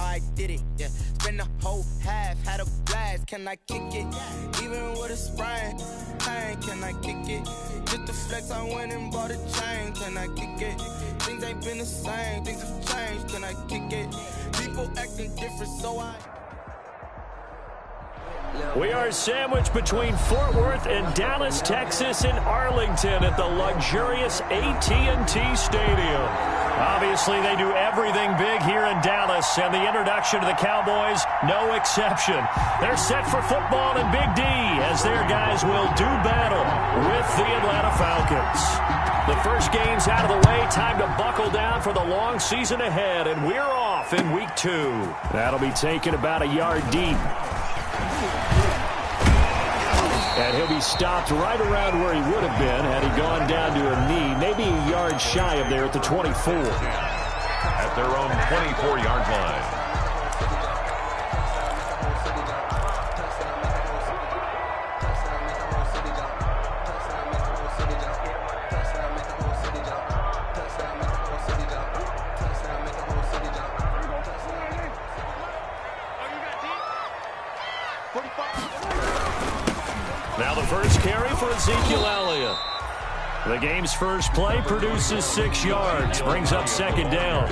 how I did it. Yeah, spend the whole half, had a blast. Can I kick it? Even with a sprain, pain, can I kick it? Just the flex, I went and bought a chain. Can I kick it? Things ain't been the same, things have changed. Can I kick it? People acting different, so I. We are sandwiched between Fort Worth and Dallas, Texas, and Arlington at the luxurious AT&T Stadium. Obviously, they do everything big here in Dallas, and the introduction to the Cowboys, no exception. They're set for football in Big D as their guys will do battle with the Atlanta Falcons. The first game's out of the way. Time to buckle down for the long season ahead, and we're off in Week 2. That'll be taken about a yard deep. And he'll be stopped right around where he would have been had he gone down to a knee, maybe a yard shy of there at the 24. At their own 24-yard line. Now the first carry for Ezekiel Elliott. The game's first play produces 6 yards, brings up second down.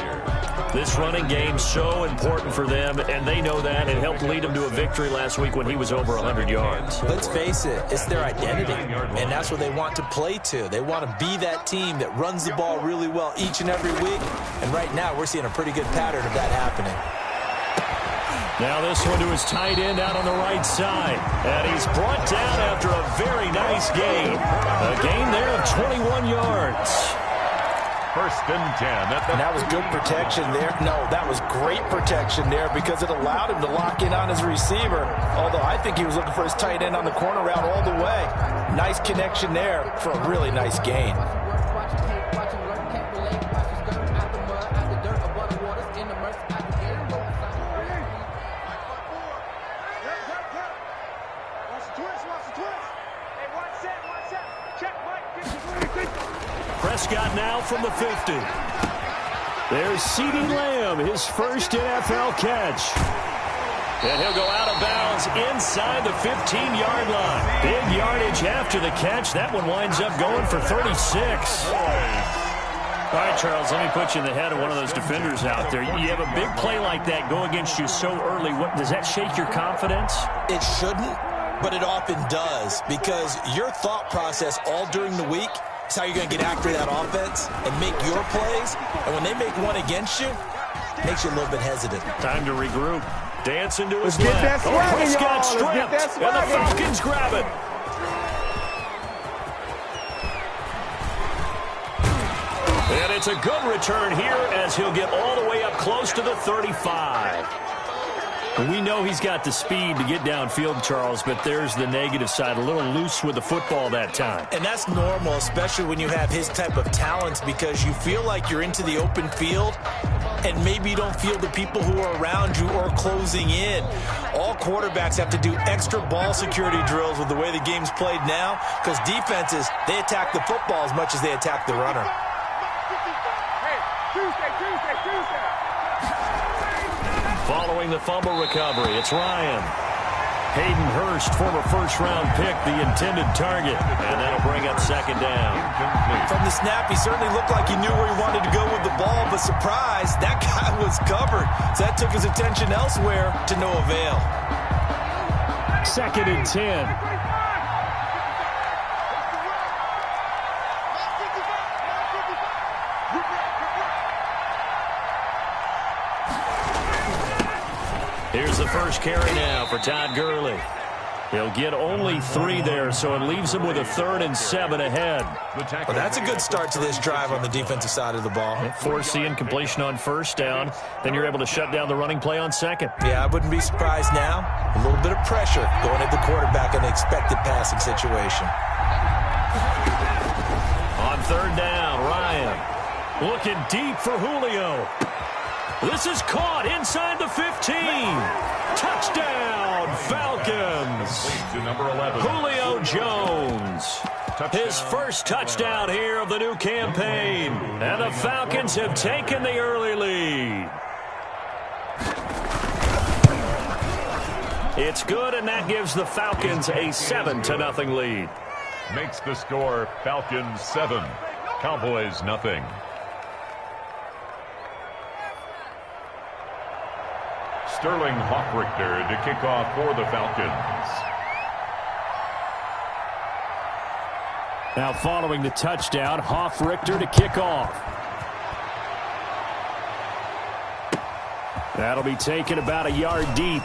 This running game's so important for them, and they know that. It helped lead them to a victory last week when he was over 100 yards. Let's face it, it's their identity, and that's what they want to play to. They want to be that team that runs the ball really well each and every week, and right now we're seeing a pretty good pattern of that happening. Now this one to his tight end out on the right side. And he's brought down after a very nice gain. A gain there of 21 yards. First and 10. And that was good protection there. No, that was great protection there because it allowed him to lock in on his receiver. Although I think he was looking for his tight end on the corner route all the way. Nice connection there for a really nice gain. Prescott now from the 50. There's CeeDee Lamb, his first NFL catch. And he'll go out of bounds inside the 15-yard line. Big yardage after the catch. That one winds up going for 36. All right, Charles, let me put you in the head of one of those defenders out there. You have a big play like that go against you so early. What, does that shake your confidence? It shouldn't, but it often does because your thought process all during the week is how you're going to get after that offense and make your plays. And when they make one against you, it makes you a little bit hesitant. Time to regroup. Dance into his left. Prescott stripped, and the Falcons grab it. And it's a good return here as he'll get all the way up close to the 35. We know he's got the speed to get downfield, Charles, but there's the negative side. A little loose with the football that time. And that's normal, especially when you have his type of talents, because you feel like you're into the open field and maybe you don't feel the people who are around you or closing in. All quarterbacks have to do extra ball security drills with the way the game's played now because defenses, they attack the football as much as they attack the runner. Following the fumble recovery, it's Ryan. Hayden Hurst, former first-round pick, the intended target. And that'll bring up second down. From the snap, he certainly looked like he knew where he wanted to go with the ball, but surprise, that guy was covered. So that took his attention elsewhere to no avail. Second and 10. Here's the first carry now for Todd Gurley. He'll get only 3 there, so it leaves him with a 3rd and 7 ahead. Well, that's a good start to this drive on the defensive side of the ball. Forcing completion on first down. Then you're able to shut down the running play on second. Yeah, I wouldn't be surprised now. A little bit of pressure going at the quarterback in an expected passing situation. On 3rd down, Ryan looking deep for Julio. This is caught inside the 15. Touchdown, Falcons. Julio Jones. His first touchdown here of the new campaign. And the Falcons have taken the early lead. It's good, and that gives the Falcons a 7-0 lead. Makes the score Falcons 7, Cowboys nothing. Sterling Hoffrichter to kick off for the Falcons. Now following the touchdown, Hoffrichter to kick off. That'll be taken about a yard deep.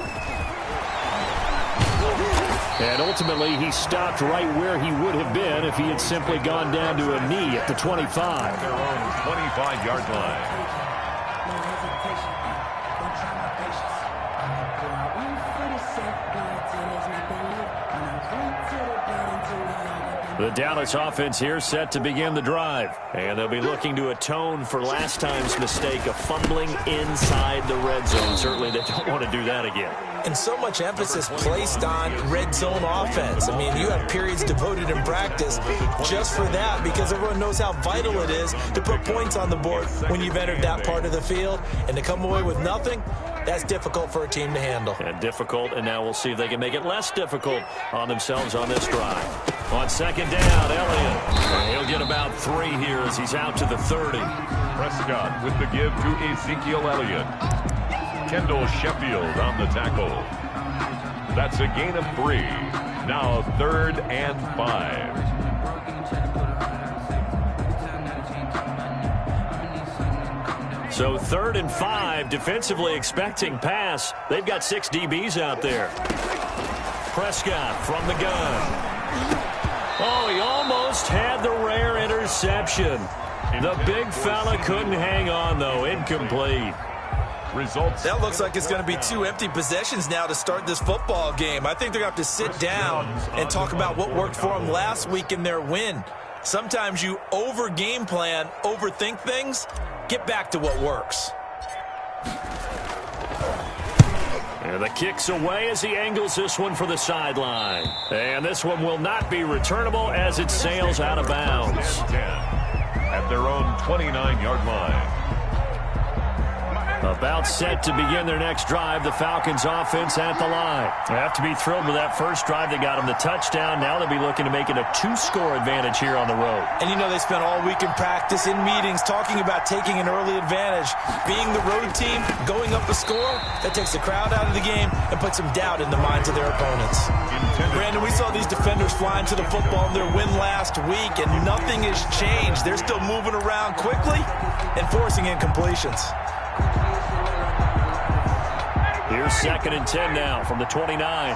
And ultimately, he stopped right where he would have been if he had simply gone down to a knee at the 25. Their own 25-yard line. The Dallas offense here set to begin the drive. And they'll be looking to atone for last time's mistake of fumbling inside the red zone. Certainly they don't want to do that again. And so much emphasis placed on red zone offense. I mean, you have periods devoted in practice just for that because everyone knows how vital it is to put points on the board when you've entered that part of the field. And to come away with nothing, that's difficult for a team to handle. And difficult, and now we'll see if they can make it less difficult on themselves on this drive. On second down, Elliott. He'll get about 3 here as he's out to the 30. Prescott with the give to Ezekiel Elliott. Kendall Sheffield on the tackle. That's a gain of 3. Now 3rd and 5. So 3rd and 5, defensively expecting pass. They've got 6 DBs out there. Prescott from the gun. Oh, he almost had the rare interception. The big fella couldn't hang on, though. Incomplete. Results. That looks like it's going to be 2 empty possessions now to start this football game. I think they're going to have to sit down and talk about what worked for them last week in their win. Sometimes you over-game plan, overthink things. Get back to what works. And the kick's away as he angles this one for the sideline. And this one will not be returnable as it sails out of bounds. 10 at their own 29-yard line. About set to begin their next drive, the Falcons offense at the line. They have to be thrilled with that first drive. They got them the touchdown. Now they'll be looking to make it a 2-score advantage here on the road. And you know they spent all week in practice, in meetings, talking about taking an early advantage. Being the road team, going up a score, that takes the crowd out of the game and puts some doubt in the minds of their opponents. Brandon, we saw these defenders flying to the football in their win last week, and nothing has changed. They're still moving around quickly and forcing incompletions. Here's 2nd and 10 now from the 29.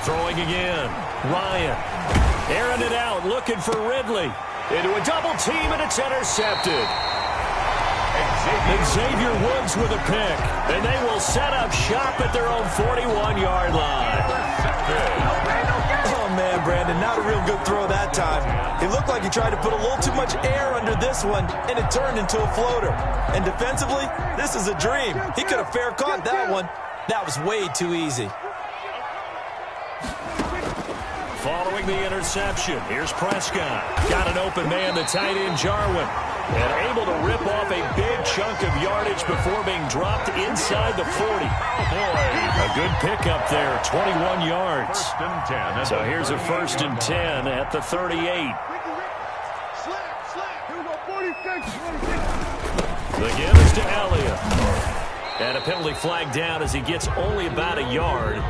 Throwing again. Ryan. Airing it out, looking for Ridley. Into a double team, and it's intercepted. Xavier Woods with a pick. And they will set up shop at their own 41-yard line. Oh, man, Brandon, not a real good throw that time. It looked like he tried to put a little too much air under this one, and it turned into a floater. And defensively, this is a dream. He could have fair caught that one. That was way too easy. Following the interception, here's Prescott. Got an open man, the tight end Jarwin. And able to rip off a big chunk of yardage before being dropped inside the 40. Oh, boy. A good pickup there, 21 yards. 1st and 10. So here's a 1st and 10 at the 38. The give is to Elliott. And a penalty flag down as he gets only about a yard.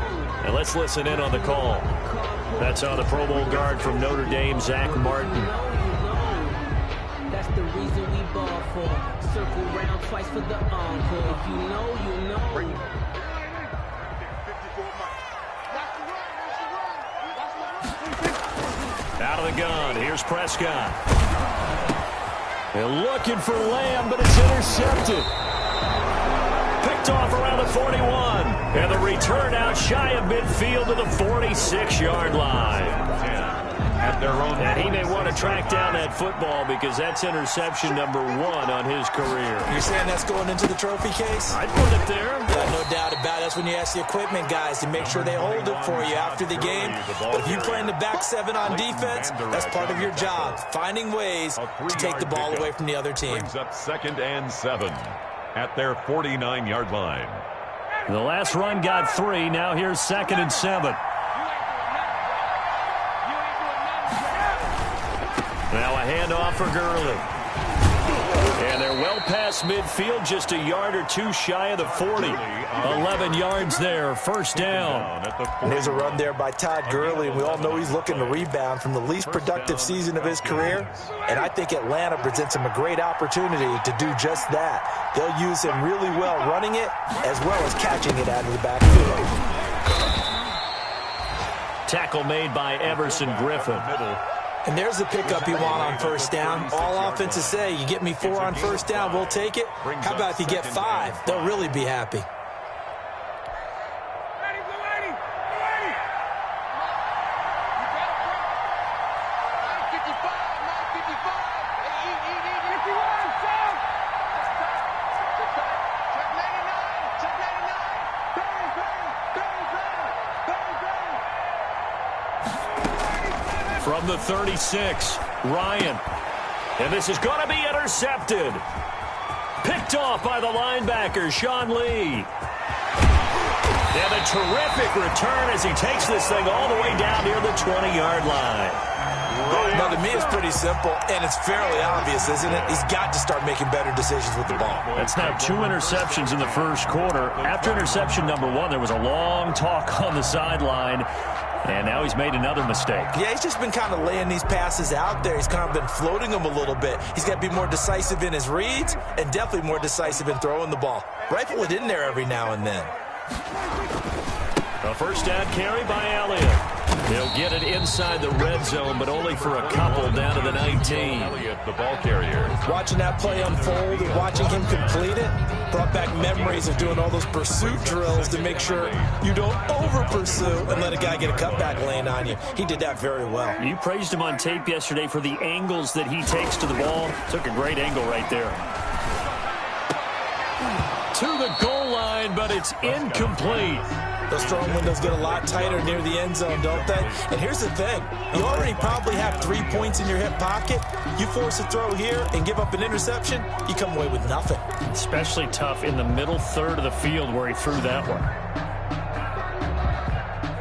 And let's listen in on the call. That's on the Pro Bowl guard from Notre Dame, Zach Martin. That's the reason we ball for. Circle round twice for the encore. If you know, you know. Out of the gun, here's Prescott. They're looking for Lamb, but it's intercepted. Picked off around the 41. And the return out shy of midfield to the 46-yard line. At their own. And he may want to track down that football because that's interception number 1 on his career. You're saying that's going into the trophy case? I'd put it there. Yeah, no doubt about it. That's when you ask the equipment guys to make sure they hold it for you after the game. But if you play in the back 7 on defense, that's part of your job, finding ways to take the ball away from the other team. Brings up 2nd and 7. at their 49-yard line. The last run got 3. Now here's 2nd and 7. Now a handoff for Gurley. And they're well past midfield, just a yard or 2 shy of the 40. 11 yards there, first down. And there's a run there by Todd Gurley, and we all know he's looking to rebound from the least productive season of his career. And I think Atlanta presents him a great opportunity to do just that. They'll use him really well running it as well as catching it out of the backfield. Tackle made by Everson Griffin. And there's the pickup you want on first down. All offenses say, you get me 4 on first down, we'll take it. How about if you get 5? They'll really be happy. From the 36, Ryan. And this is going to be intercepted. Picked off by the linebacker, Sean Lee. And a terrific return as he takes this thing all the way down near the 20-yard line. Now, to me, it's pretty simple, and it's fairly obvious, isn't it? He's got to start making better decisions with the ball. That's now 2 interceptions in the first quarter. After interception number 1, there was a long talk on the sideline. And now he's made another mistake. Yeah, he's just been kind of laying these passes out there. He's kind of been floating them a little bit. He's got to be more decisive in his reads and definitely more decisive in throwing the ball. Rifle it in there every now and then. A first down carry by Elliott. He'll get it inside the red zone, but only for a couple down to the 19. Elliott, the ball carrier. Watching that play unfold and watching him complete it brought back memories of doing all those pursuit drills to make sure you don't over-pursue and let a guy get a cutback lane on you. He did that very well. You praised him on tape yesterday for the angles that he takes to the ball. Took a great angle right there. To the goal line, but it's incomplete. Those throwing windows get a lot tighter near the end zone, don't they? And here's the thing. You already probably have 3 points in your hip pocket. You force a throw here and give up an interception, you come away with nothing. Especially tough in the middle third of the field where he threw that one.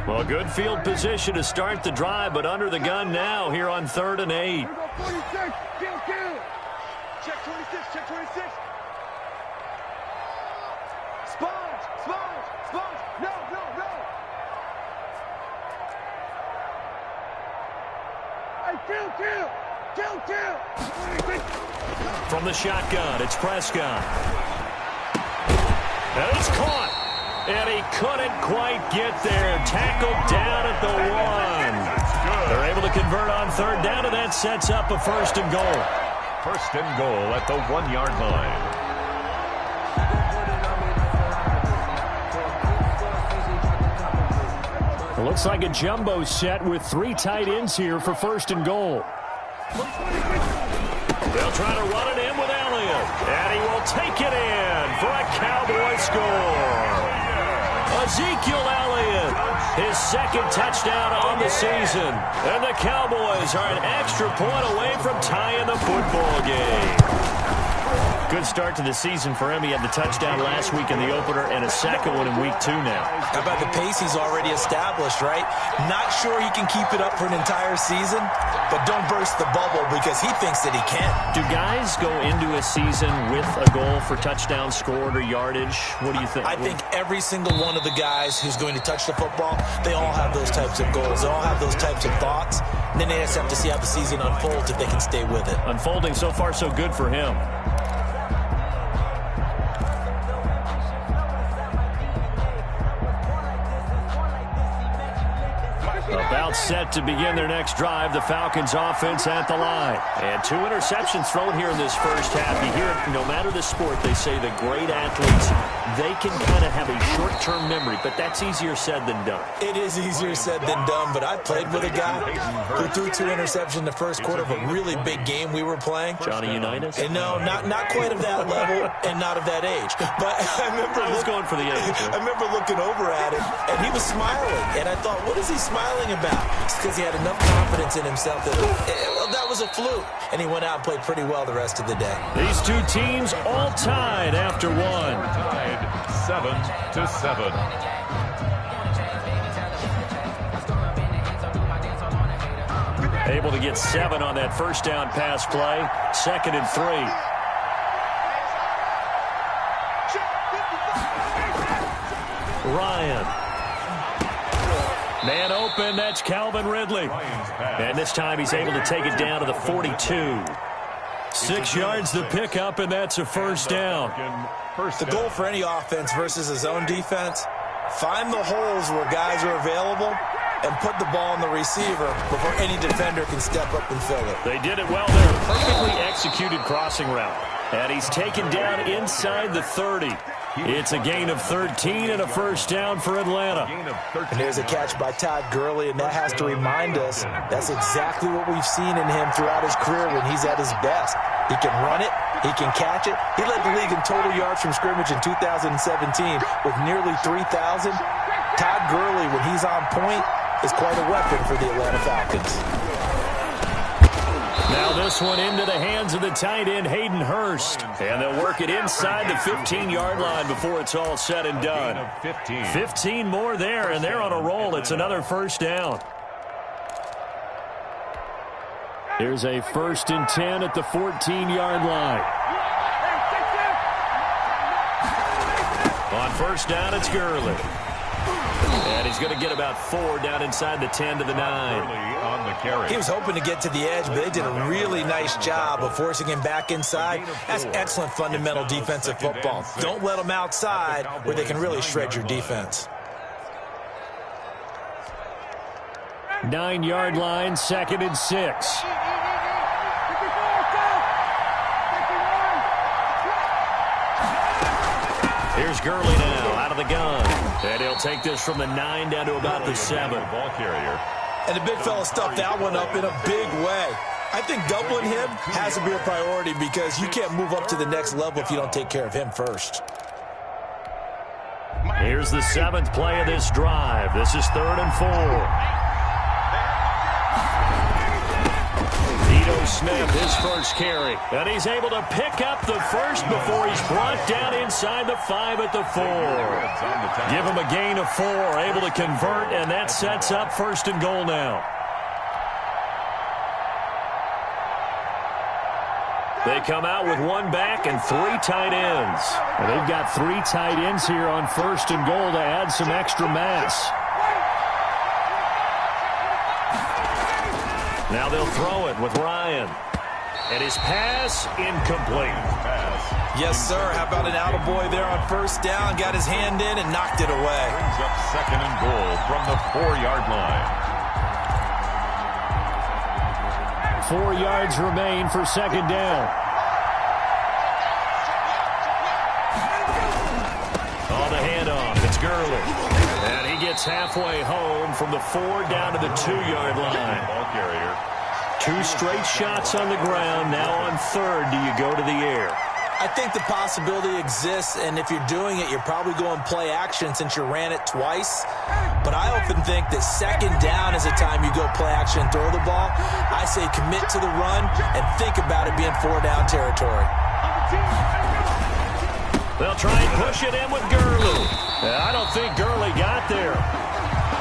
Well, good field position to start the drive, but under the gun now here on 3rd and 8. Check 26, check 26. No. Hey, kill. From the shotgun, it's Prescott. And it's caught. And he couldn't quite get there. Tackled down at the 1. They're able to convert on 3rd down, and that sets up a 1st and goal. 1st and goal at the 1-yard line. It looks like a jumbo set with 3 tight ends here for 1st and goal. They'll try to run it in with Elliott. And he will take it in for a Cowboy score. Ezekiel Elliott, his 2nd touchdown on the season. And the Cowboys are an extra point away from tying the football game. Good start to the season for him. He had the touchdown last week in the opener and a 2nd one in week 2 now. How about the pace he's already established, right? Not sure he can keep it up for an entire season, but don't burst the bubble because he thinks that he can. Do guys go into a season with a goal for touchdown scored or yardage? What do you think? I think every single one of the guys who's going to touch the football, they all have those types of goals. They all have those types of thoughts. And then they just have to see how the season unfolds if they can stay with it. Unfolding so far so good for him. About set to begin their next drive. The Falcons offense at the line. And 2 interceptions thrown here in this first half. You hear it, no matter the sport, they say the great athletes, they can kind of have a short-term memory, but that's easier said than done. It is easier said than done, but I played with a guy who threw 2 interceptions in the first quarter of a really big game we were playing. Johnny Unitas? And no, not quite of that level and not of that age. But I remember I was going for the age. I remember looking over at him, and he was smiling. And I thought, what is he smiling about? It's because he had enough confidence in himself that that was a fluke, and he went out and played pretty well the rest of the day. These two teams all tied after one. Tied 7-7. Able to get 7 on that first down pass play. 2nd and 3. Ryan. Man open, that's Calvin Ridley. And this time he's able to take it down to the 42. 6 yards to pick up, and that's a first down. The goal for any offense versus a zone defense, find the holes where guys are available and put the ball on the receiver before any defender can step up and fill it. They did it well there. Perfectly executed crossing route. And he's taken down inside the 30. It's a gain of 13 and a first down for Atlanta. And there's a catch by Todd Gurley, and that has to remind us that's exactly what we've seen in him throughout his career when he's at his best. He can run it. He can catch it. He led the league in total yards from scrimmage in 2017 with nearly 3,000. Todd Gurley, when he's on point, is quite a weapon for the Atlanta Falcons. Now this one into the hands of the tight end, Hayden Hurst. And they'll work it inside the 15-yard line before it's all said and done. 15 more there, and they're on a roll. It's another first down. Here's a 1st and 10 at the 14-yard line. On first down, it's Gurley. And he's going to get about 4 down inside the 10 to the 9. On the carry. He was hoping to get to the edge, but they did a really nice job of forcing him back inside. That's excellent fundamental defensive football. Don't let them outside where they can really shred your defense. 9-yard line, 2nd and 6. Here's Gurley now, out of the gun. And he'll take this from the 9 down to about the 7. Ball carrier. And the big fella stuffed that one up in a big way. I think doubling him has to be a priority because you can't move up to the next level if you don't take care of him first. Here's the 7th play of this drive. This is 3rd and 4. Smith, his first carry. And he's able to pick up the first before he's brought down inside the 5 at the 4. Give him a gain of 4, able to convert, and that sets up 1st and goal now. They come out with 1 back and 3 tight ends. And they've got 3 tight ends here on 1st and goal to add some extra mass. Now they'll throw it with Ryan. And his pass incomplete. Yes, sir. How about an attaboy there on first down? Got his hand in and knocked it away. Brings up 2nd and goal from the 4-yard line. 4 yards remain for 2nd down. On the handoff, it's Gurley. And he gets halfway home from the 4 down to the 2-yard line. Ball carrier. 2 straight shots on the ground. Now on 3rd, do you go to the air? I think the possibility exists, and if you're doing it, you're probably going play action since you ran it twice. But I often think that 2nd down is a time you go play action and throw the ball. I say commit to the run and think about it being 4-down territory. They'll try and push it in with Gurley. I don't think Gurley got there.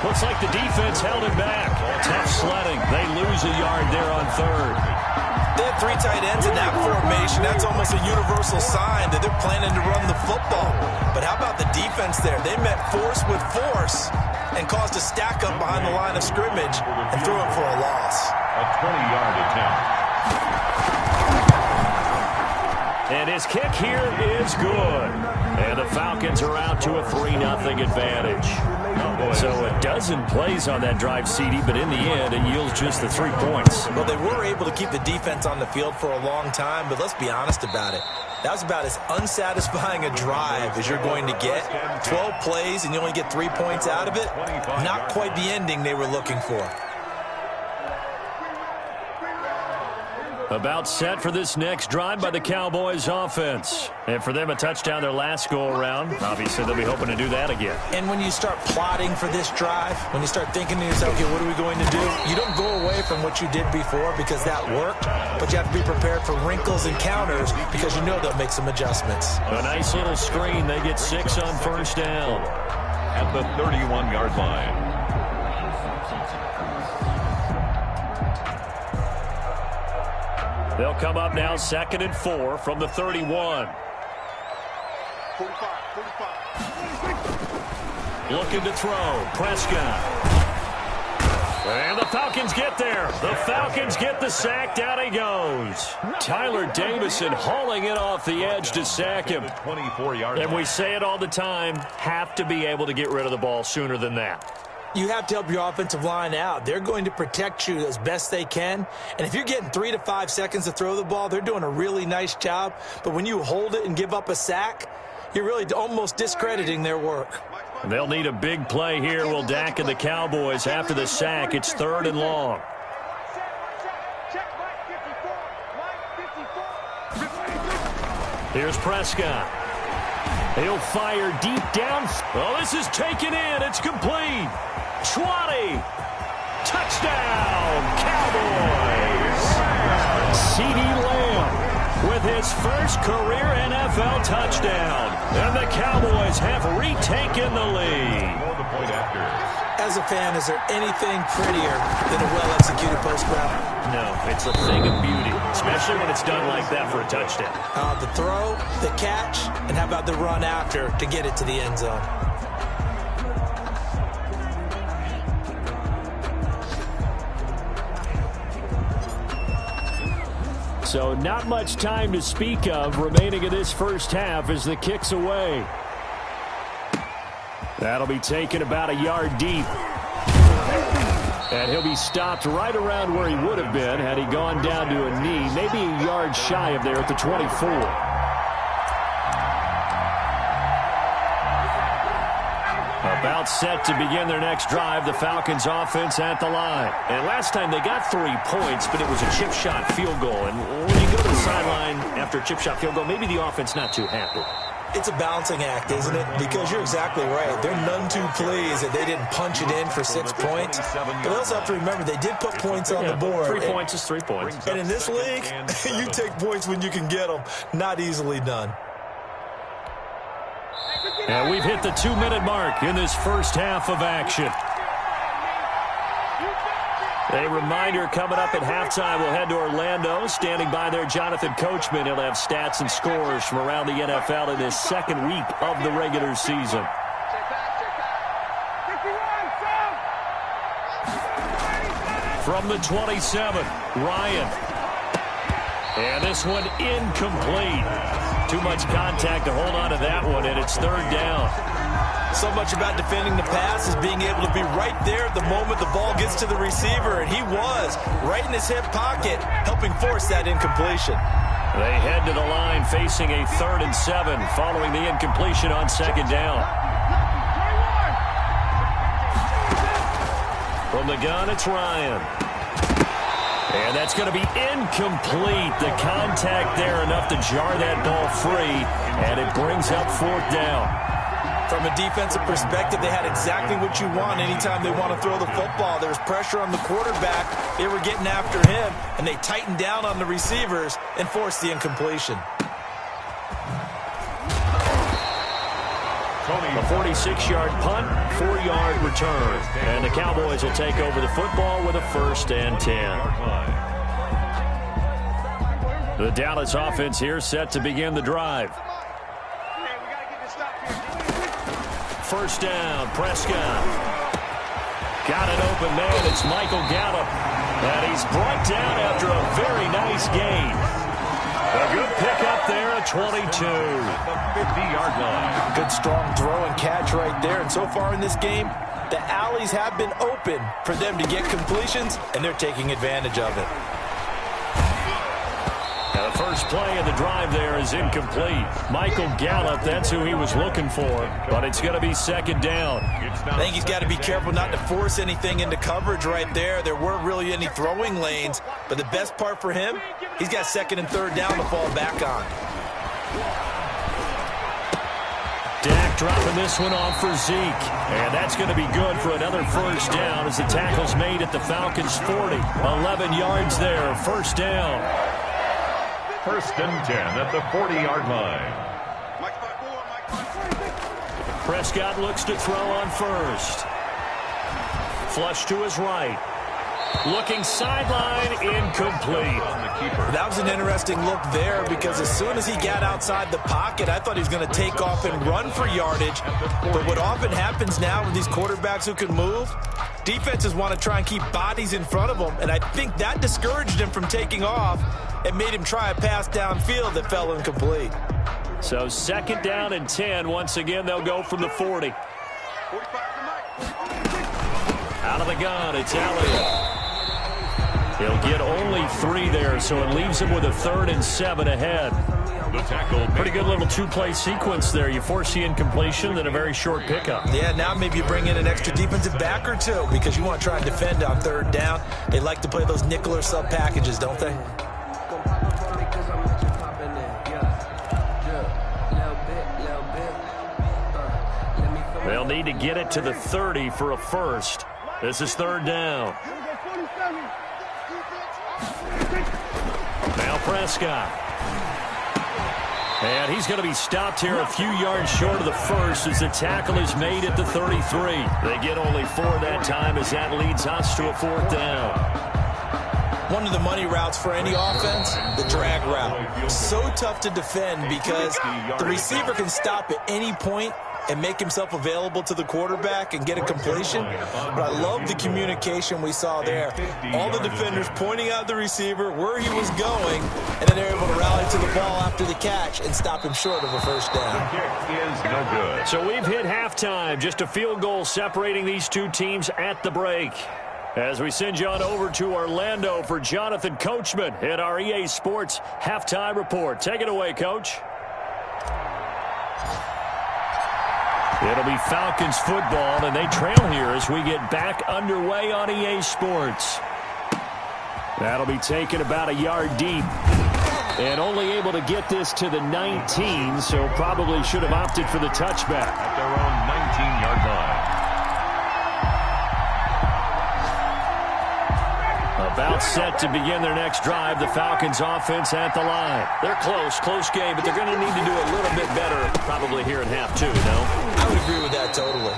Looks like the defense held him back. Tough sledding. They lose a yard there on 3rd. They have 3 tight ends in that formation. That's almost a universal sign that they're planning to run the football. But how about the defense there? They met force with force and caused a stack up behind the line of scrimmage and threw it for a loss. A 20-yard attempt. And his kick here is good. And the Falcons are out to a 3-0 advantage. So a dozen plays on that drive, CD, but in the end, it yields just the 3 points. Well, they were able to keep the defense on the field for a long time, but let's be honest about it. That was about as unsatisfying a drive as you're going to get. 12 plays and you only get 3 points out of it. Not quite the ending they were looking for. About set for this next drive by the Cowboys offense. And for them, a touchdown their last go-around. Obviously, they'll be hoping to do that again. And when you start plotting for this drive, when you start thinking to yourself, okay, what are we going to do? You don't go away from what you did before because that worked, but you have to be prepared for wrinkles and counters because you know they'll make some adjustments. A nice little screen. They get 6 on first down. At the 31-yard line. They'll come up now 2nd and 4 from the 31. 45. Looking to throw. Prescott. And the Falcons get there. The Falcons get the sack. Down he goes. Tyler Davison hauling it off the edge to sack him. 24-yard And we say it all the time, have to be able to get rid of the ball sooner than that. You have to help your offensive line out. They're going to protect you as best they can. And if you're getting 3 to 5 seconds to throw the ball, they're doing a really nice job. But when you hold it and give up a sack, you're really almost discrediting their work. They'll need a big play here. Will Dak and the Cowboys after the sack. It's 3rd and long. Here's Prescott. He'll fire deep down. Oh, this is taken in. It's complete. 20. Touchdown, Cowboys. CeeDee Lamb with his first career NFL touchdown. And the Cowboys have retaken the lead. As a fan, is there anything prettier than a well-executed post route? No, it's a thing of beauty, especially when it's done like that for a touchdown. The throw, the catch, and how about the run after to get it to the end zone? So not much time to speak of remaining in this first half as the kick's away. That'll be taken about a yard deep. And he'll be stopped right around where he would have been had he gone down to a knee, maybe a yard shy of there at the 24. About set to begin their next drive, the Falcons offense at the line. And last time they got 3 points, but it was a chip shot field goal. And when you go to the sideline after a chip shot field goal, maybe the offense not too happy. It's a balancing act, isn't it? Because you're exactly right. They're none too pleased that they didn't punch it in for 6 points. But they also have to remember they did put points on the board. 3 points is 3 points. And in this league, you take points when you can get them. Not easily done. And we've hit the 2-minute mark in this first half of action. A reminder coming up at halftime, we'll head to Orlando. Standing by there, Jonathan Coachman. He'll have stats and scores from around the NFL in this second week of the regular season. From the 27, Ryan. And this one incomplete. Too much contact to hold on to that one, and it's 3rd down. So much about defending the pass is being able to be right there at the moment the ball gets to the receiver, and he was right in his hip pocket, helping force that incompletion. They head to the line facing a 3rd and 7 following the incompletion on 2nd down. From the gun, it's Ryan. And that's going to be incomplete. The contact there enough to jar that ball free, and it brings up 4th down. From a defensive perspective, they had exactly what you want anytime they want to throw the football. There was pressure on the quarterback. They were getting after him, and they tightened down on the receivers and forced the incompletion. A 46-yard punt, 4-yard return. And the Cowboys will take over the football with a 1st and 10. The Dallas offense here set to begin the drive. First down, Prescott. Got an open man. It's Michael Gallup. And he's brought down after a very nice gain. A good pickup there at 22. 50-yard line. Good strong throw and catch right there. And so far in this game, the alleys have been open for them to get completions, and they're taking advantage of it. Now The first play of the drive there is incomplete. Michael Gallup, that's who he was looking for, but it's going to be second down. I think he's got to be careful not to force anything into coverage right there. There weren't really any throwing lanes, but the best part for him, he's got second and third down to fall back on. Dak dropping this one off for Zeke. And that's going to be good for another first down as the tackle's made at the Falcons' 40. 11 yards there, first down. First and 10 at the 40-yard line. Prescott looks to throw on first. Flush to his right. Looking sideline, incomplete. That was an interesting look there because as soon as he got outside the pocket, I thought he was going to take off and run for yardage. But what often happens now with these quarterbacks who can move, defenses want to try and keep bodies in front of them, and I think that discouraged him from taking off and made him try a pass downfield that fell incomplete. So second down and 10. Once again, they'll go from the 40. Out of the gun, it's Elliott. He'll get only 3 there, so it leaves him with a 3rd and 7 ahead. The tackle. Pretty good little two-play sequence there. You force the incompletion, then a very short pickup. Yeah, now maybe you bring in an extra defensive back or two because you want to try and defend on third down. They like to play those nickel or sub packages, don't they? They'll need to get it to the 30 for a first. This is third down. Now Prescott. And he's going to be stopped here a few yards short of the first as the tackle is made at the 33. They get only 4 that time as that leads us to a 4th down. One of the money routes for any offense, the drag route. So tough to defend because the receiver can stop at any point and make himself available to the quarterback and get a completion. But I love the communication we saw there. All the defenders pointing out the receiver, where he was going, and then they're able to rally to the ball after the catch and stop him short of a first down. The kick is no good. So we've hit halftime. Just a field goal separating these two teams at the break. As we send you on over to Orlando for Jonathan Coachman at our EA Sports Halftime Report. Take it away, Coach. It'll be Falcons football, and they trail here as we get back underway on EA Sports. That'll be taken about a yard deep. And only able to get this to the 19, so probably should have opted for the touchback. At their own 19-yard line. About set to begin their next drive, the Falcons offense at the line. They're close game, but they're going to need to do a little bit better probably here in half 2, no? I would agree with that totally.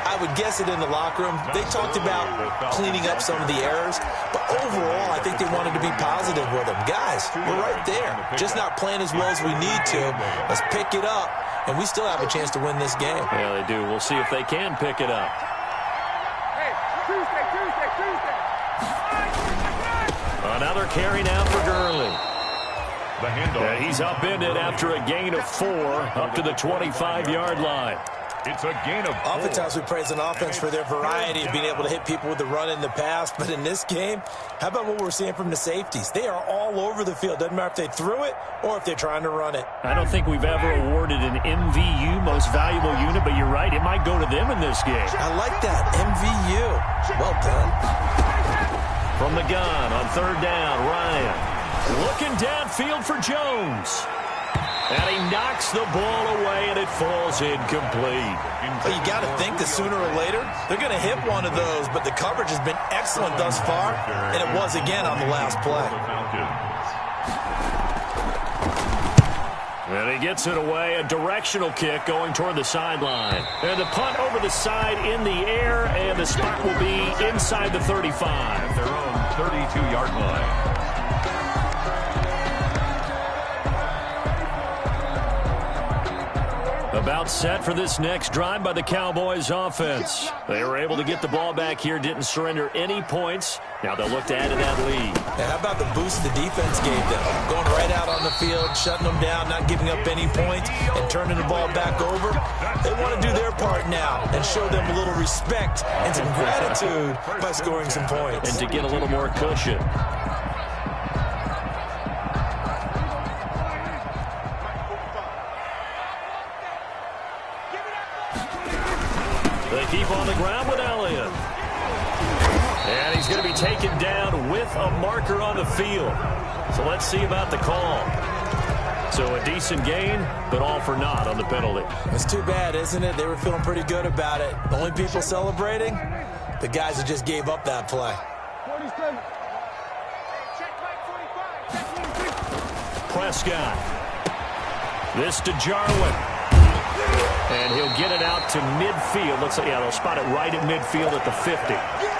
I would guess it in the locker room. They talked about cleaning up some of the errors, but overall, I think they wanted to be positive with them. Guys, we're right there. Just not playing as well as we need to. Let's pick it up, and we still have a chance to win this game. Yeah, they do. We'll see if they can pick it up. Another carry now for Gurley. The handoff. Yeah, he's upended after a gain of 4 up to the 25-yard line. It's a gain of 4. Oftentimes we praise an offense for their variety of being able to hit people with the run in the pass, but in this game, how about what we're seeing from the safeties? They are all over the field. Doesn't matter if they threw it or if they're trying to run it. I don't think we've ever awarded an MVU, most valuable unit, but you're right, it might go to them in this game. I like that, MVU. Well done. From the gun on third down, Ryan looking downfield for Jones. And he knocks the ball away, and it falls incomplete. Well, you got to think that sooner or later, they're going to hit one of those, but the coverage has been excellent thus far, and it was again on the last play. And he gets it away, a directional kick going toward the sideline. And the punt over the side in the air, and the spot will be inside the 35. Their own 32-yard line. About set for this next drive by the Cowboys offense. They were able to get the ball back here, didn't surrender any points. Now they'll look to add to that lead. And how about the boost the defense gave them? Going right out on the field, shutting them down, not giving up any points, and turning the ball back over. They want to do their part now and show them a little respect and some gratitude by scoring some points. And to get a little more cushion. keep on the ground with Elliott. And he's going to be taken down with a marker on the field. So let's see about the call. So a decent gain, but all for naught on the penalty. It's too bad, isn't it? They were feeling pretty good about it. The only people celebrating, the guys who just gave up that play. Prescott. This to Jarwin. And he'll get it out to midfield. Looks like, yeah, they'll spot it right at midfield at the 50.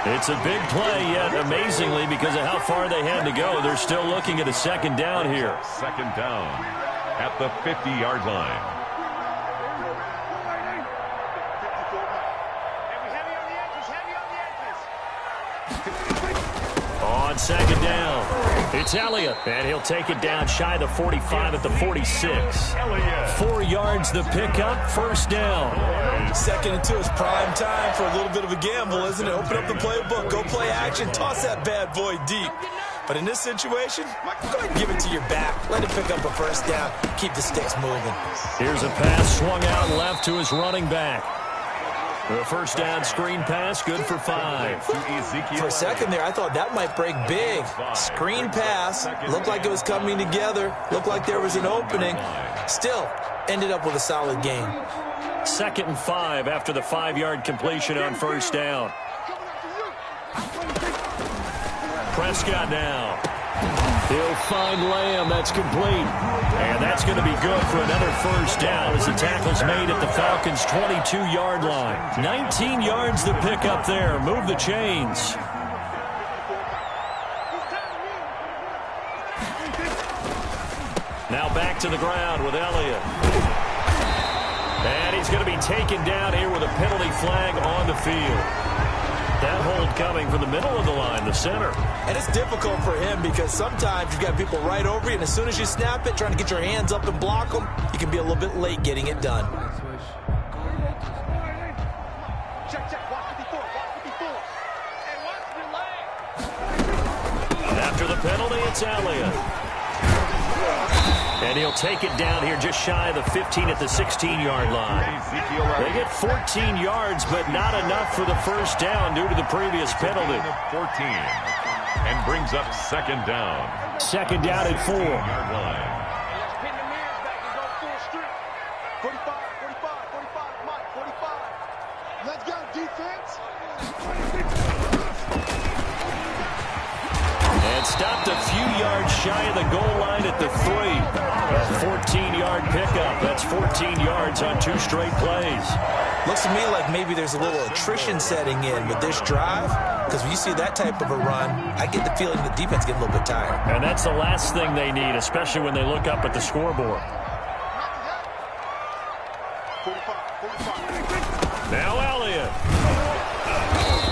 It's a big play, yet amazingly, because of how far they had to go, they're still looking at a second down here. Second down at the 50-yard line. On second down, it's Elliott, and he'll take it down shy of the 45 at the 46. 4 yards the pickup, first down. 2nd and 2 is prime time for a little bit of a gamble, isn't it? Open up the playbook, go play action, toss that bad boy deep. But in this situation, go ahead and give it to your back. Let him pick up a first down, keep the sticks moving. Here's a pass swung out left to his running back. The first down screen pass, good for 5. For a second there, I thought that might break big. Screen pass, looked like it was coming together, looked like there was an opening. Still, ended up with a solid gain. 2nd and 5 after the 5-yard completion on first down. Prescott now. He'll find Lamb. That's complete. And that's going to be good for another first down as the tackle's made at the Falcons' 22-yard line. 19 yards to pick up there. Move the chains. Now back to the ground with Elliott. And he's going to be taken down here with a penalty flag on the field. That hold coming from the middle of the line, the center. And it's difficult for him because sometimes you've got people right over you, and as soon as you snap it, trying to get your hands up and block them, you can be a little bit late getting it done. After the penalty, it's Elliott. And he'll take it down here just shy of the 15 at the 16-yard line. They get 14 yards, but not enough for the first down due to the previous penalty. 14 and brings up second down. Second down at 4. 16-yard line. Let's go, defense. And stopped a few yards shy of the goal line at the 3. A 14-yard pickup. That's 14 yards on 2 straight plays. Looks to me like maybe there's a little attrition setting in with this drive, because when you see that type of a run, I get the feeling the defense getting a little bit tired. And that's the last thing they need, especially when they look up at the scoreboard. Now Elliott.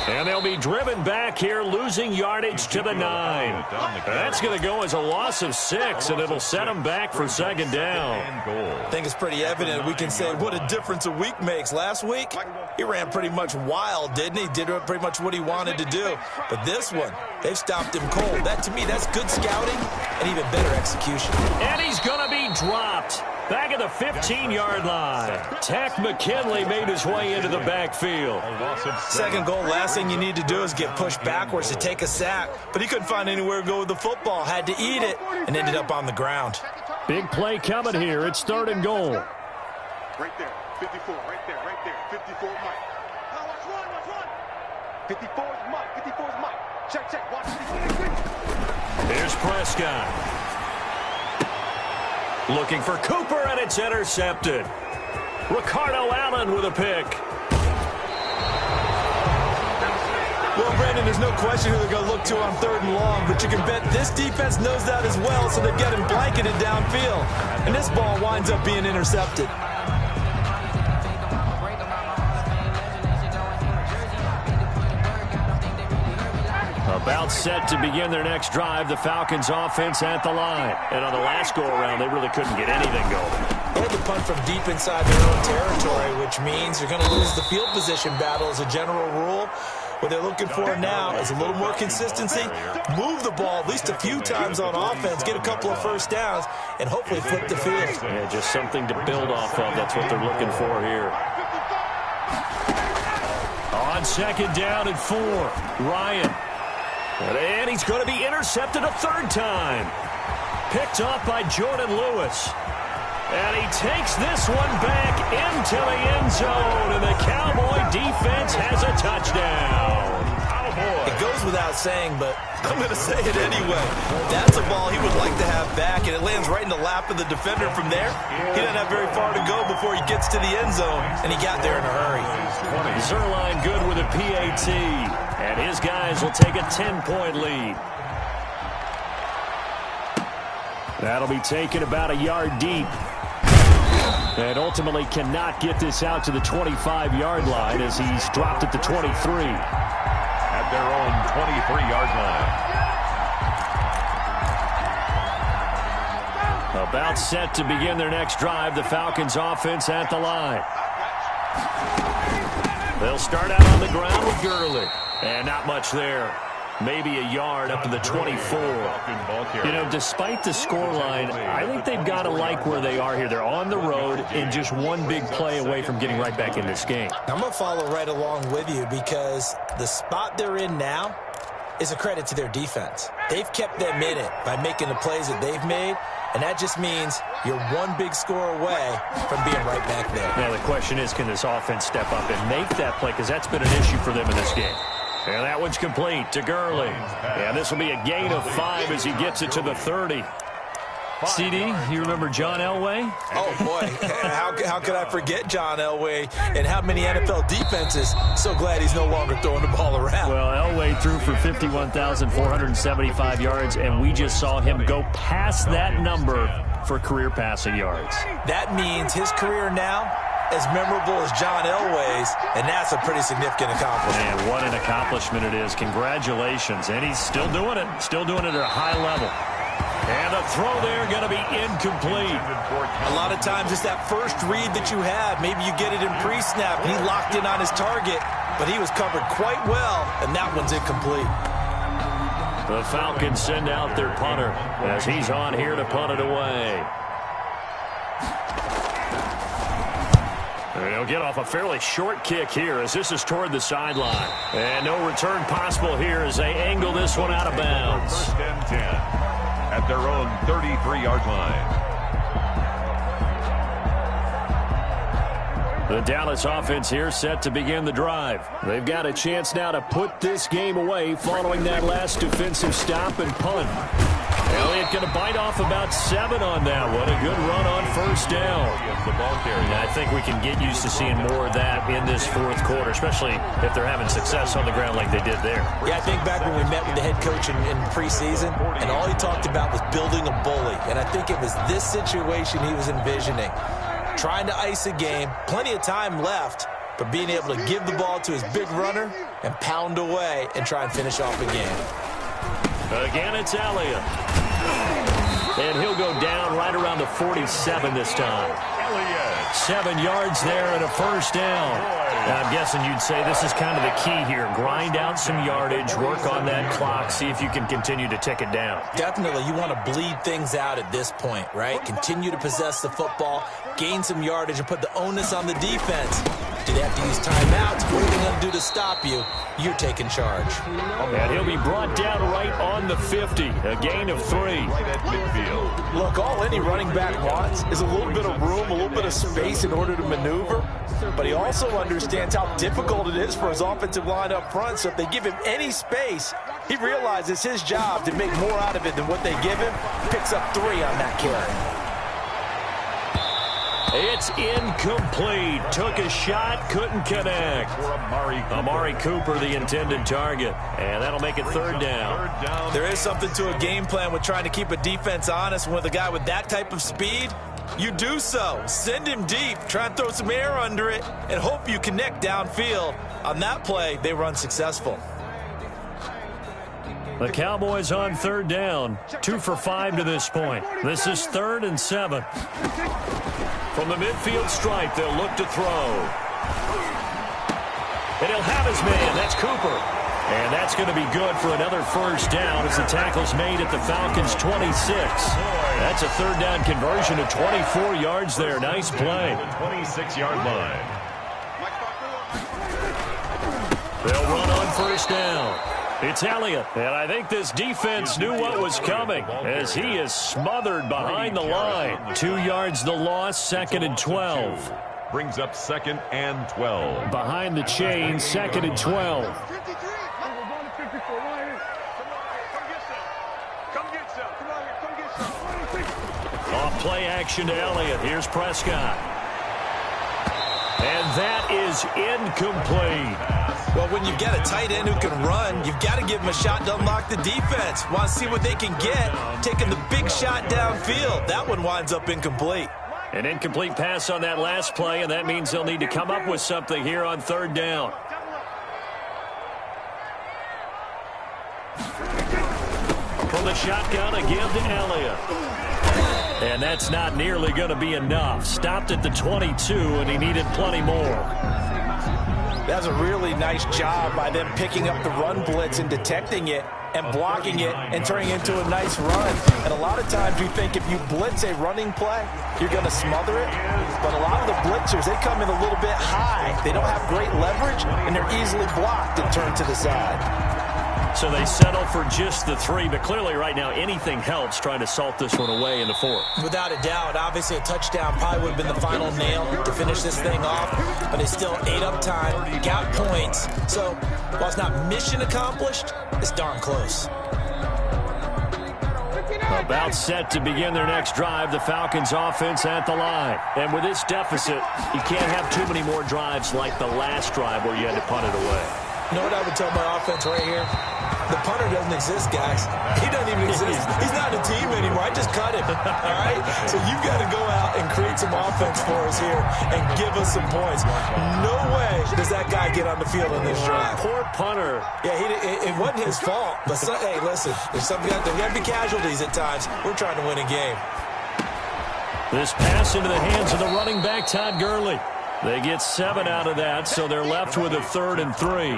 And they'll be driven back here, losing yardage to the 9. That's going to go as a loss of 6, and it'll set them back for second down. I think it's pretty evident. We can say what a difference a week makes. Last week, he ran pretty much wild, didn't he? Did pretty much what he wanted to do. But this one, they've stopped him cold. That, to me, that's good scouting and even better execution. And he's going to be dropped. Back at the 15-yard line. Tack McKinley made his way into the backfield. Second goal, last thing you need to do is get pushed backwards to take a sack. But he couldn't find anywhere to go with the football. Had to eat it and ended up on the ground. Big play coming here. It's 3rd and goal. Right there, 54, right there, 54 Mike. Now watch one. 54 is Mike, 54 is Mike. Check, watch. Here's Prescott. Looking for Cooper, and it's intercepted. Ricardo Allen with a pick. Well, Brandon, there's no question who they're going to look to on 3rd and long, but you can bet this defense knows that as well, so they've got him blanketed downfield. And this ball winds up being intercepted. About set to begin their next drive, the Falcons offense at the line. And on the last go-around, they really couldn't get anything going. They had to punt from deep inside their own territory, which means you're going to lose the field position battle as a general rule. What they're looking for now is a little more consistency, move the ball at least a few times on offense, get a couple of first downs, and hopefully flip the field. Yeah, just something to build off of. That's what they're looking for here. On second down and 4, Ryan. And he's going to be intercepted a third time. Picked off by Jordan Lewis. And he takes this one back into the end zone, and the Cowboy defense has a touchdown. It goes without saying, but I'm going to say it anyway. That's a ball he would like to have back, and it lands right in the lap of the defender from there. He doesn't have very far to go before he gets to the end zone, and he got there in a hurry. Zerline good with a PAT, and his guys will take a 10-point lead. That'll be taken about a yard deep. And ultimately cannot get this out to the 25-yard line as he's dropped at the 23. At their own 23-yard line. About set to begin their next drive, the Falcons offense at the line. They'll start out on the ground with Gurley. And not much there. Maybe a yard up to the 24. You know, despite the scoreline, I think they've got to like where they are here. They're on the road and just one big play away from getting right back in this game. I'm going to follow right along with you because the spot they're in now is a credit to their defense. They've kept them in it by making the plays that they've made, and that just means you're one big score away from being right back there. Now, the question is, can this offense step up and make that play? Because that's been an issue for them in this game. And that one's complete to Gurley. And this will be a gain of 5 as he gets it to the 30. CD, you remember John Elway? Oh, boy. How could I forget John Elway and how many NFL defenses? So glad he's no longer throwing the ball around. Well, Elway threw for 51,475 yards, and we just saw him go past that number for career passing yards. That means his career now as memorable as John Elway's, and that's a pretty significant accomplishment. Man, what an accomplishment it is. Congratulations. And he's still doing it. Still doing it at a high level. And the throw there going to be incomplete. A lot of times it's that first read that you have. Maybe you get it in pre-snap, and he locked in on his target, but he was covered quite well, and that one's incomplete. The Falcons send out their punter as he's on here to punt it away. He'll get off a fairly short kick here as this is toward the sideline. And no return possible here as they angle this one out of bounds. First and 10 at their own 33-yard line. The Dallas offense here set to begin the drive. They've got a chance now to put this game away following that last defensive stop and punt. Elliott going to bite off about 7 on that one. A good run on first down. And I think we can get used to seeing more of that in this fourth quarter, especially if they're having success on the ground like they did there. Yeah, I think back when we met with the head coach in preseason, and all he talked about was building a bully. And I think it was this situation he was envisioning. Trying to ice a game, plenty of time left, but being able to give the ball to his big runner and pound away and try and finish off the game. Again, it's Elliott. And he'll go down right around the 47 this time. 7 yards there and a first down. Now, I'm guessing you'd say this is kind of the key here. Grind out some yardage, work on that clock, see if you can continue to tick it down. Definitely. You want to bleed things out at this point, right? Continue to possess the football, gain some yardage, and put the onus on the defense. Do they have to use timeouts? What are they going to do to stop you? You're taking charge. And he'll be brought down right on the 50. A gain of 3. Right at midfield. Look, all any running back wants is a little bit of room, a little bit of space in order to maneuver. But he also understands how difficult it is for his offensive line up front. So if they give him any space, he realizes it's his job to make more out of it than what they give him. Picks up 3 on that carry. It's incomplete. Took a shot, couldn't connect. Amari Cooper, the intended target. And that'll make it third down. There is something to a game plan with trying to keep a defense honest. With a guy with that type of speed, you do so. Send him deep. Try and throw some air under it and hope you connect downfield. On that play, they run successful. The Cowboys on third down. 2 for 5 to this point. This is 3rd and 7. From the midfield stripe, they'll look to throw. And he'll have his man. That's Cooper. And that's going to be good for another first down as the tackle's made at the Falcons' 26. That's a third down conversion of 24 yards there. Nice play. 26-yard line. They'll run on first down. It's Elliott, and I think this defense knew what was coming as he is smothered behind the line. 2 yards the loss, 2nd and 12. Brings up 2nd and 12. Behind the chain, 2nd and 12. Off play action to Elliott. Here's Prescott. And that is incomplete. Well, when you get a tight end who can run, you've got to give him a shot to unlock the defense. Want to see what they can get, taking the big shot downfield. That one winds up incomplete. An incomplete pass on that last play, and that means they'll need to come up with something here on 3rd down. From the shotgun, a give to Elliott. And that's not nearly going to be enough. Stopped at the 22, and he needed plenty more. That's a really nice job by them picking up the run blitz and detecting it and blocking it and turning it into a nice run. And a lot of times you think if you blitz a running play, you're going to smother it. But a lot of the blitzers, they come in a little bit high. They don't have great leverage, and they're easily blocked and turned to the side. So they settle for just the 3, but clearly right now anything helps trying to salt this one away in the 4th. Without a doubt, obviously a touchdown probably would have been the final nail to finish this thing off, but it's still ate up time, got points. So while it's not mission accomplished, it's darn close. About set to begin their next drive, the Falcons offense at the line. And with this deficit, you can't have too many more drives like the last drive where you had to punt it away. You know what I would tell my offense right here? The punter doesn't exist, guys. He doesn't even exist. He's not a team anymore. I just cut him, all right? So you've got to go out and create some offense for us here and give us some points. No way does that guy get on the field on this drive. Poor punter. Yeah, it wasn't his fault. But, hey, listen, there's got to be casualties at times. We're trying to win a game. This pass into the hands of the running back, Todd Gurley. They get 7 out of that, so they're left with a 3rd and 3.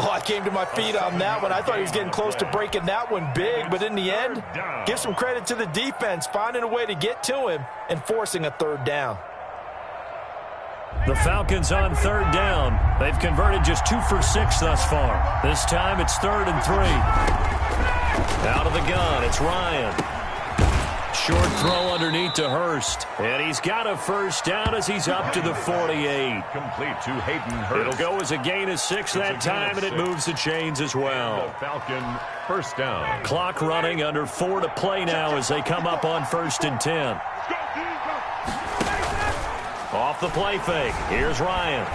Oh, I came to my feet on that one. I thought he was getting close to breaking that one big, but in the end, give some credit to the defense, finding a way to get to him and forcing a 3rd down. The Falcons on 3rd down. They've converted just 2 for 6 thus far. This time it's 3rd and 3. Out of the gun, it's Ryan. Short throw underneath to Hurst. And he's got a 1st down as he's up to the 48. Complete to Hayden Hurst. It'll go as a gain of 6 that time, and it moves the chains as well. The Falcon 1st down. Clock running, under 4 to play now as they come up on 1st and 10. Off the play fake. Here's Ryan.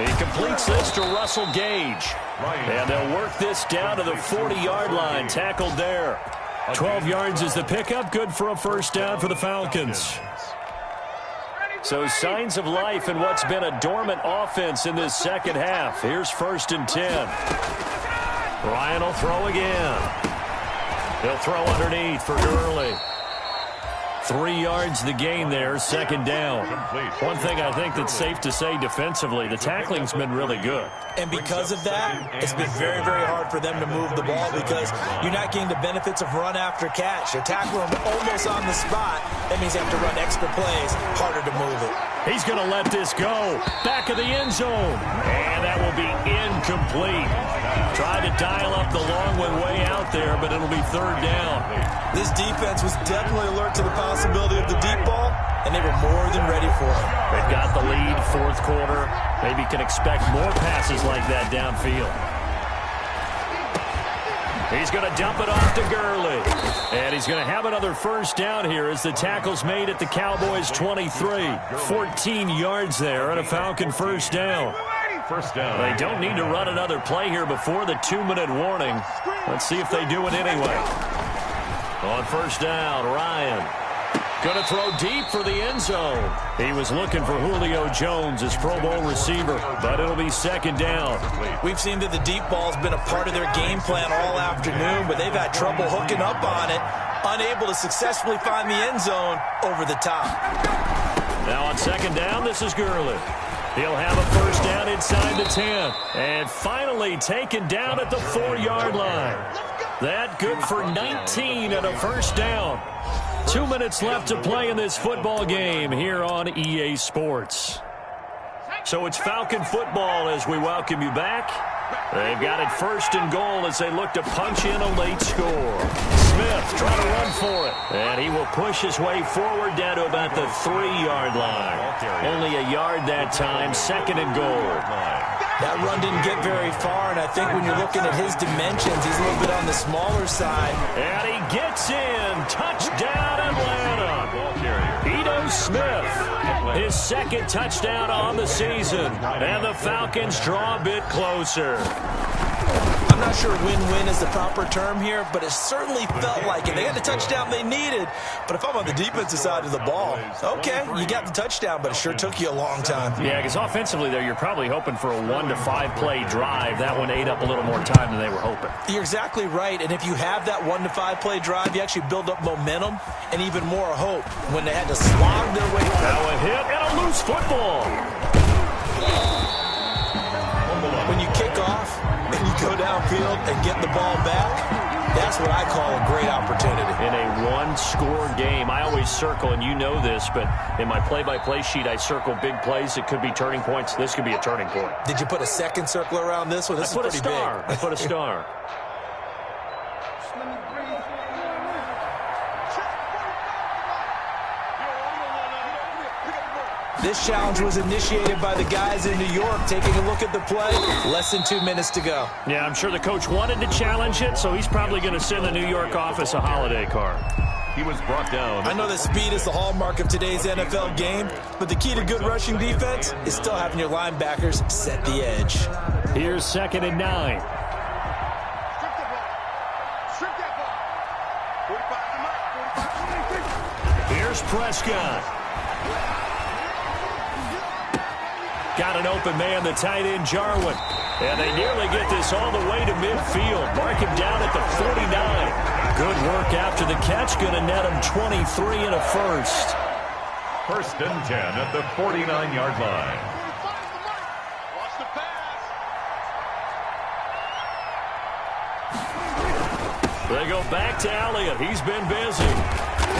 He completes this to Russell Gage. And they'll work this down to the 40-yard line. Tackled there. 12 yards is the pickup. Good for a 1st down for the Falcons. So signs of life in what's been a dormant offense in this 2nd half. Here's 1st and 10. Ryan will throw again. He'll throw underneath for Gurley. 3 yards the gain there, 2nd down. One thing I think that's safe to say defensively, the tackling's been really good. And because of that, it's been very, very hard for them to move the ball because you're not getting the benefits of run after catch. You're tackling them almost on the spot. That means you have to run extra plays, harder to move it. He's going to let this go. Back of the end zone. And that will be incomplete. Tried to dial up the long one way out there, but it'll be 3rd down. This defense was definitely alert to the possibility of the deep ball, and they were more than ready for it. They've got the lead, 4th quarter. Maybe can expect more passes like that downfield. He's going to dump it off to Gurley. And he's going to have another 1st down here as the tackle's made at the Cowboys' 23. 14 yards there and a Falcon 1st down. 1st down. They don't need to run another play here before the 2-minute warning. Let's see if they do it anyway. On 1st down, Ryan. Going to throw deep for the end zone. He was looking for Julio Jones, his Pro Bowl receiver, but it'll be 2nd down. We've seen that the deep ball's been a part of their game plan all afternoon, but they've had trouble hooking up on it, unable to successfully find the end zone over the top. Now on 2nd down, this is Gurley. He'll have a 1st down inside the 10. And finally taken down at the 4-yard line. That good for 19 and a 1st down. 2 minutes left to play in this football game here on EA Sports. So it's Falcon football as we welcome you back. They've got it 1st and goal as they look to punch in a late score. Smith trying to run for it. And he will push his way forward down to about the 3-yard line. Only a yard that time, 2nd and goal. That run didn't get very far, and I think when you're looking at his dimensions, he's a little bit on the smaller side. And he gets in. Touchdown, Atlanta. Ito Smith, his 2nd touchdown on the season. And the Falcons draw a bit closer. I'm not sure win-win is the proper term here, but it certainly felt like it. They had the touchdown they needed, but if I'm on the defensive side of the ball, okay, you got the touchdown, but it sure took you a long time. Yeah, because offensively there, you're probably hoping for a 1 to 5 play drive. That one ate up a little more time than they were hoping. You're exactly right, and if you have that 1 to 5 play drive, you actually build up momentum and even more hope when they had to slog their way. Now a hit and a loose football. When you kick off and you go downfield and get the ball back, that's what I call a great opportunity. In a one-score game, I always circle, and you know this, but in my play-by-play sheet, I circle big plays. It could be turning points. This could be a turning point. Did you put a second circle around this one? This is pretty big. I put a star. This challenge was initiated by the guys in New York. Taking a look at the play, less than 2 minutes to go. Yeah, I'm sure the coach wanted to challenge it, so he's probably going to send the New York office a holiday card. He was brought down. I know that speed is the hallmark of today's NFL game, but the key to good rushing defense is still having your linebackers set the edge. Here's 2nd and 9. Here's Prescott. Got an open man, the tight end, Jarwin. And they nearly get this all the way to midfield. Mark him down at the 49. Good work after the catch. Going to net him 23 and a first. 1st and 10 at the 49-yard line. Watch the pass. They go back to Elliott. He's been busy.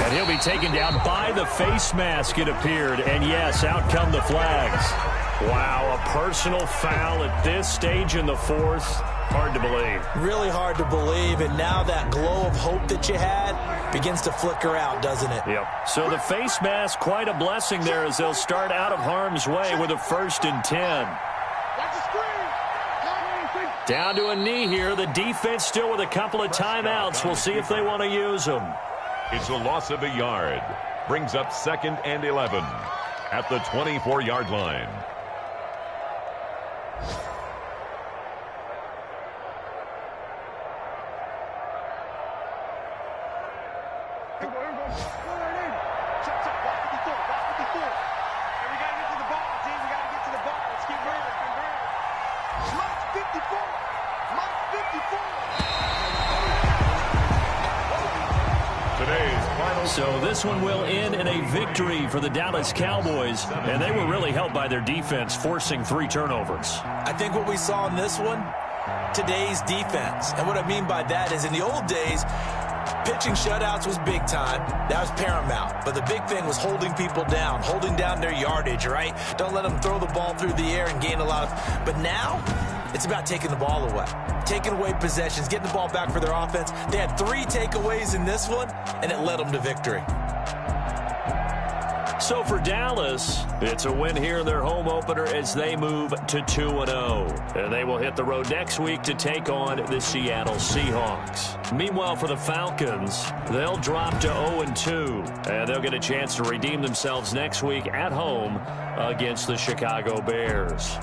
And he'll be taken down by the face mask, it appeared. And yes, out come the flags. Wow, a personal foul at this stage in the 4th. Hard to believe. Really hard to believe, and now that glow of hope that you had begins to flicker out, doesn't it? Yep. So the face mask, quite a blessing there as they'll start out of harm's way with a 1st and 10. Down to a knee here. The defense still with a couple of timeouts. We'll see if they want to use them. It's a loss of a yard. Brings up 2nd and 11 at the 24-yard line. So this one will end in a victory for the Dallas Cowboys, and they were really helped by their defense, forcing 3 turnovers. I think what we saw in this one, today's defense. And what I mean by that is in the old days, pitching shutouts was big time. That was paramount. But the big thing was holding people down, holding down their yardage, right? Don't let them throw the ball through the air and gain a lot of... But now, it's about taking the ball away. Taking away possessions, getting the ball back for their offense. They had 3 takeaways in this one, and it led them to victory. So for Dallas, it's a win here in their home opener as they move to 2-0. And they will hit the road next week to take on the Seattle Seahawks. Meanwhile, for the Falcons, they'll drop to 0-2. And they'll get a chance to redeem themselves next week at home against the Chicago Bears.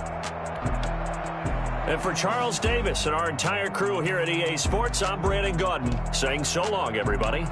And for Charles Davis and our entire crew here at EA Sports, I'm Brandon Gaudin saying so long, everybody.